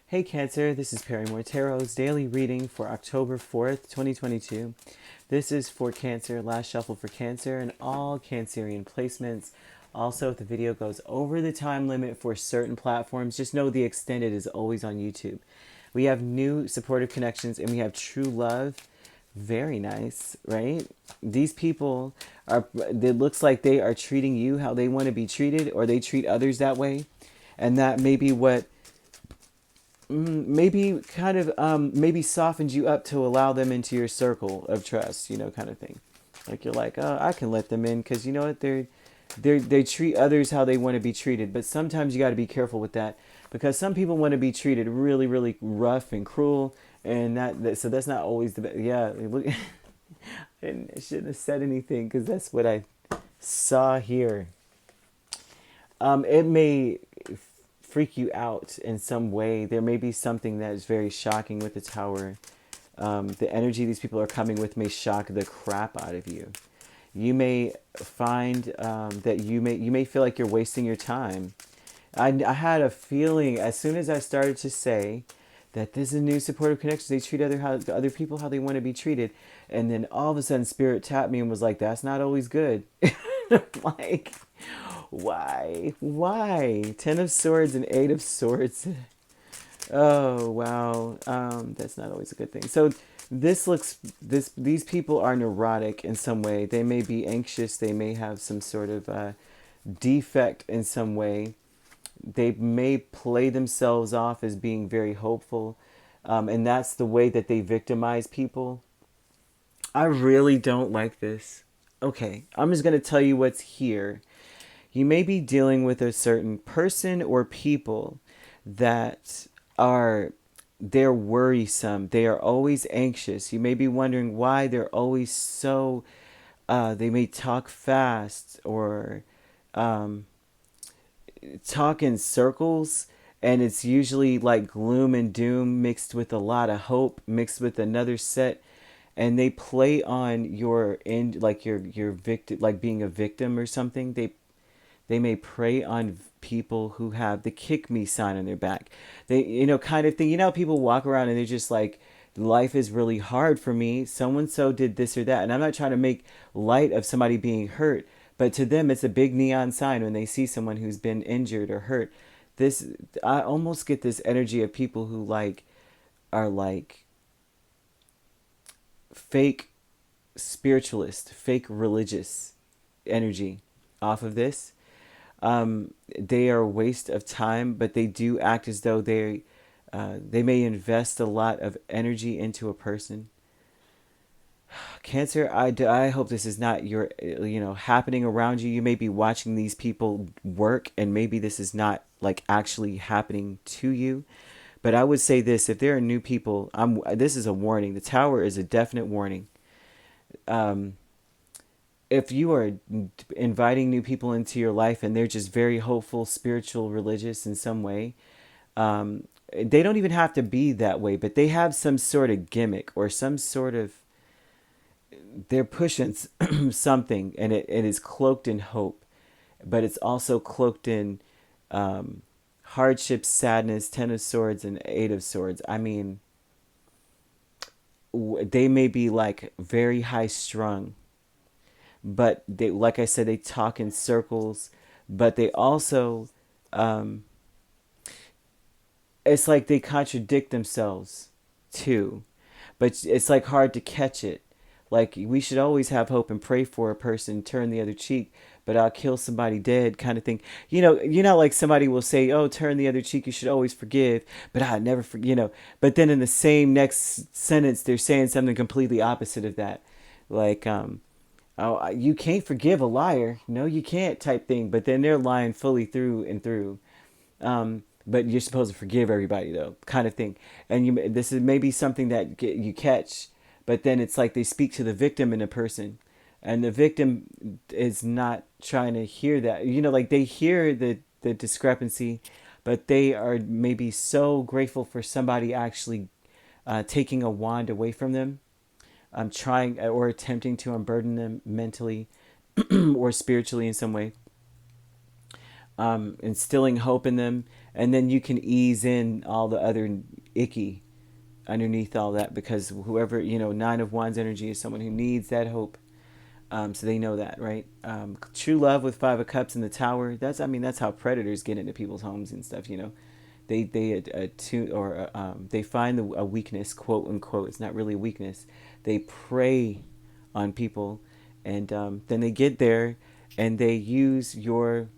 Hey Cancer, this is Perrymore Tarot's daily reading for October 4th, 2022. This is for Cancer, last shuffle for Cancer, and all Cancerian placements. Also, if the video goes over the time limit for certain platforms, just know the extended is always on YouTube. We have new supportive connections and we have true love. Very nice, right? These people it looks like they are treating you how they want to be treated, or they treat others that way. And that may be what maybe kind of maybe softens you up to allow them into your circle of trust, kind of thing. Like you're like, oh, I can let them in because you know what, they treat others how they want to be treated. But sometimes you got to be careful with that, because some people want to be treated really, really rough and cruel, and so that's not always the best. Yeah, I shouldn't have said anything because that's what I saw here. It may freak you out in some way. There may be something that is very shocking with the tower. The energy these people are coming with may shock the crap out of you. You may find that you may feel like you're wasting your time. I had a feeling as soon as I started to say that this is a new supportive connection. They treat other people how they want to be treated, and then all of a sudden, Spirit tapped me and was like, "That's not always good." Like, why? Ten of Swords and Eight of Swords. Oh wow, that's not always a good thing. So these people are neurotic in some way. They may be anxious. They may have some sort of defect in some way. They may play themselves off as being very hopeful, and that's the way that they victimize people. I really don't like this. Okay, I'm just gonna tell you what's here. You may be dealing with a certain person or people that are they're worrisome. They are always anxious. You may be wondering why they're always so they may talk fast, or talk in circles, and it's usually like gloom and doom mixed with a lot of hope mixed with another set, and they play on your end, like your victim, like being a victim or something. They may prey on people who have the kick me sign on their back. They, kind of thing. People walk around and they're just like, life is really hard for me. Someone so did this or that. And I'm not trying to make light of somebody being hurt, but to them, it's a big neon sign when they see someone who's been injured or hurt. This, I almost get this energy of people who are like fake spiritualist, fake religious energy off of this. They are a waste of time, but they do act as though they may invest a lot of energy into a person. Cancer, I hope this is not your, happening around you. You may be watching these people work, and maybe this is not like actually happening to you. But I would say this: if there are new people, this is a warning. The tower is a definite warning. If you are inviting new people into your life and they're just very hopeful, spiritual, religious in some way, they don't even have to be that way, but they have some sort of gimmick or some sort of, they're pushing something, and it is cloaked in hope, but it's also cloaked in hardship, sadness, Ten of Swords and Eight of Swords. I mean, they may be like very high strung, but they, like I said, they talk in circles, but they also, it's like they contradict themselves too, but it's like hard to catch it. Like, we should always have hope and pray for a person, turn the other cheek, but I'll kill somebody dead, kind of thing. Like somebody will say, oh, turn the other cheek, you should always forgive, but I never forgive. But then in the same next sentence, they're saying something completely opposite of that. Like, oh, you can't forgive a liar. No, you can't, type thing. But then they're lying fully through and through. But you're supposed to forgive everybody, though, kind of thing. And this is maybe something that you catch, but then it's like they speak to the victim in a person, and the victim is not trying to hear that. Like they hear the discrepancy, but they are maybe so grateful for somebody actually taking a wand away from them, trying or attempting to unburden them mentally or spiritually in some way. instilling hope in them, and then you can ease in all the other icky underneath all that, because whoever, Nine of Wands energy is someone who needs that hope. So they know that, right? True love with Five of Cups in the Tower. That's how predators get into people's homes and stuff. They attune, or they find a weakness, quote unquote. It's not really a weakness. They prey on people, and then they get there, and they use your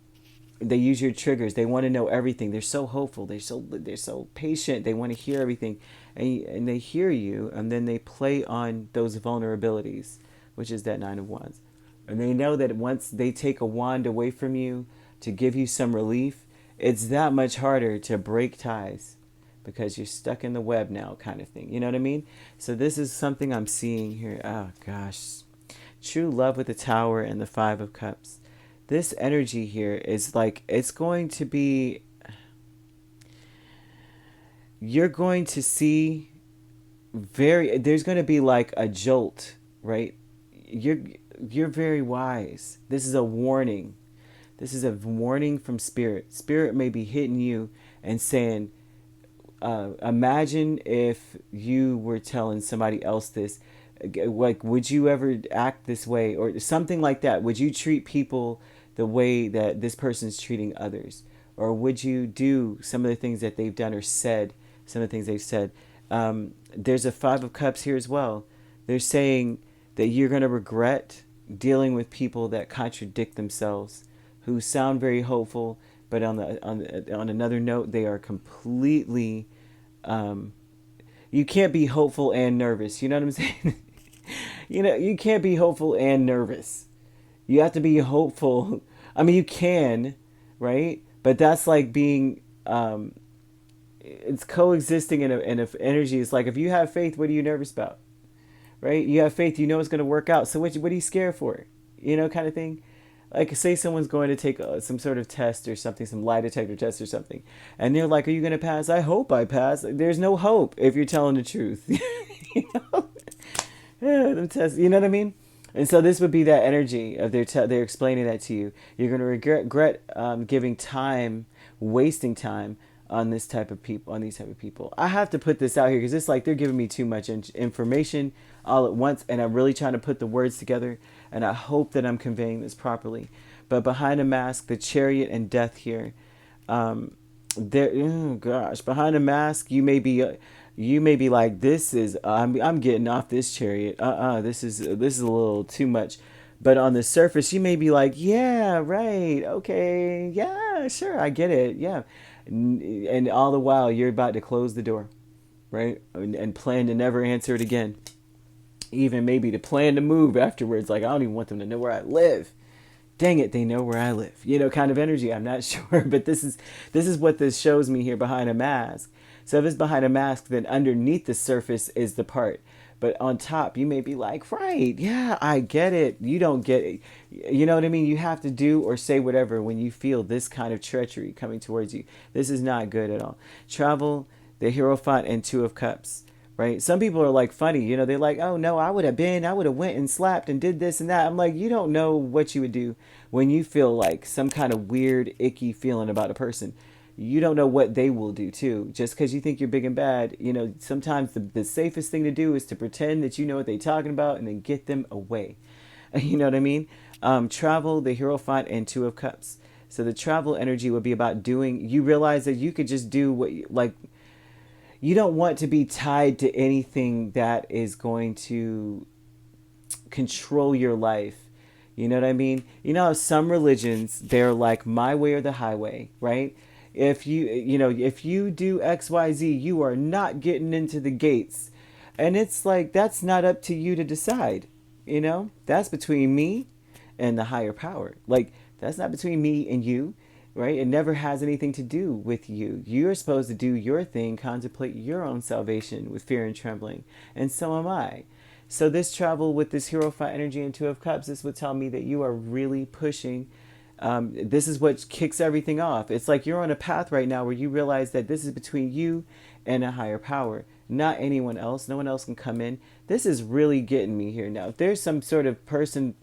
triggers. They want to know everything. They're so hopeful. They're so patient. They want to hear everything, and they hear you, and then they play on those vulnerabilities, which is that Nine of Wands. And they know that once they take a wand away from you to give you some relief, it's that much harder to break ties, because you're stuck in the web now, kind of thing. You know what I mean? So this is something I'm seeing here. Oh gosh, true love with the Tower and the Five of Cups. This energy here is like, it's going to be, you're going to see there's going to be like a jolt, right? You're very wise. This is a warning. This is a warning from Spirit. Spirit may be hitting you and saying, imagine if you were telling somebody else this. Like, would you ever act this way, or something like that? Would you treat people the way that this person's treating others? Or would you do some of the things that they've done or said, some of the things they've said? There's a Five of Cups here as well. They're saying that you're going to regret dealing with people that contradict themselves, who sound very hopeful, but on another note, they are completely. You can't be hopeful and nervous. You know what I'm saying? You can't be hopeful and nervous. You have to be hopeful. I mean, you can, right? But that's like being. It's coexisting in a energy. It's like, if you have faith, what are you nervous about? Right? You have faith, it's going to work out. So what are you scared for? Kind of thing. Like, say someone's going to take some sort of test or something, some lie detector test or something, and they're like, are you going to pass? I hope I pass. There's no hope if you're telling the truth. Yeah, the test, you know what I mean? And so this would be that energy of they're explaining that to you. You're going to regret giving time, wasting time on these type of people. I have to put this out here because it's like they're giving me too much information all at once, and I'm really trying to put the words together, and I hope that I'm conveying this properly. But behind a mask, the Chariot and Death here, oh gosh, behind a mask, you may be like, this is I'm getting off this Chariot. This is a little too much. But on the surface, you may be like, yeah, right, okay, yeah, sure, I get it, yeah. And all the while, you're about to close the door, right? And plan to never answer it again. Even maybe to plan to move afterwards. Like, I don't even want them to know where I live. Dang it, they know where I live. Kind of energy. I'm not sure, but this is what this shows me here behind a mask. So if it's behind a mask, then underneath the surface is the part. But on top, you may be like, right, yeah, I get it. You don't get it. You know what I mean? You have to do or say whatever when you feel this kind of treachery coming towards you. This is not good at all. Travel, the Hierophant, and Two of Cups, right? Some people are like funny. They're like, oh, no, I would have went and slapped and did this and that. I'm like, you don't know what you would do when you feel like some kind of weird, icky feeling about a person. You don't know what they will do too. Just because you think you're big and bad, sometimes the safest thing to do is to pretend that you know what they're talking about and then get them away. You know what I mean? Travel, the Hierophant, and Two of Cups. So the travel energy would be about doing, you realize that you could just do what, you don't want to be tied to anything that is going to control your life. You know what I mean? Some religions, they're like my way or the highway, right? If you do XYZ, you are not getting into the gates. And it's like, that's not up to you to decide. That's between me and the higher power. Like, that's not between me and you, right? It never has anything to do with you. You're supposed to do your thing, contemplate your own salvation with fear and trembling. And so am I. So this travel with this Hierophant energy and Two of Cups, this would tell me that you are really pushing. This is what kicks everything off. It's like you're on a path right now where you realize that this is between you and a higher power, not anyone else. No one else can come in. This is really getting me here now. If there's some sort of person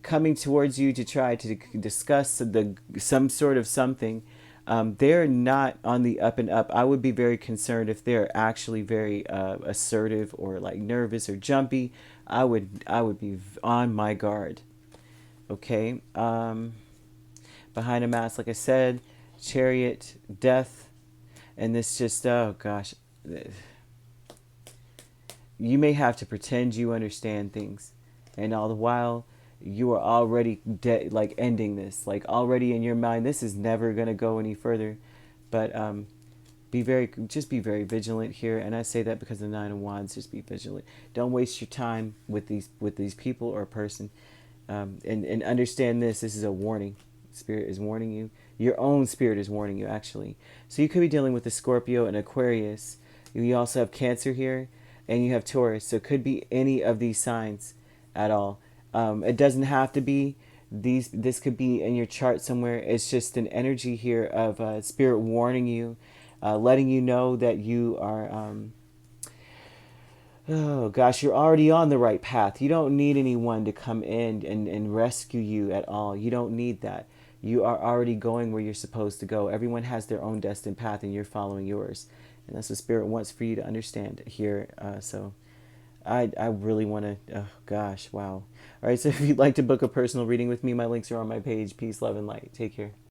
coming towards you to try to discuss some sort of something. They're not on the up and up. I would be very concerned if they're actually very assertive or like nervous or jumpy. I would be on my guard. Okay. Behind a mask, like I said, Chariot, Death, and this just, oh gosh, you may have to pretend you understand things, and all the while you are already like ending this, like already in your mind this is never going to go any further. But be very vigilant here, and I say that because the Nine of Wands. Just be vigilant. Don't waste your time with these people or person. And understand this is a warning. Spirit is warning you. Your own spirit is warning you, actually. So you could be dealing with a Scorpio and Aquarius. You also have Cancer here, and you have Taurus. So it could be any of these signs at all. It doesn't have to be these. This could be in your chart somewhere. It's just an energy here of spirit warning you, letting you know that you are. Oh gosh, you're already on the right path. You don't need anyone to come in and rescue you at all. You don't need that. You are already going where you're supposed to go. Everyone has their own destined path, and you're following yours. And that's what Spirit wants for you to understand here. So I really want to, oh gosh, wow. All right, so if you'd like to book a personal reading with me, my links are on my page. Peace, love, and light. Take care.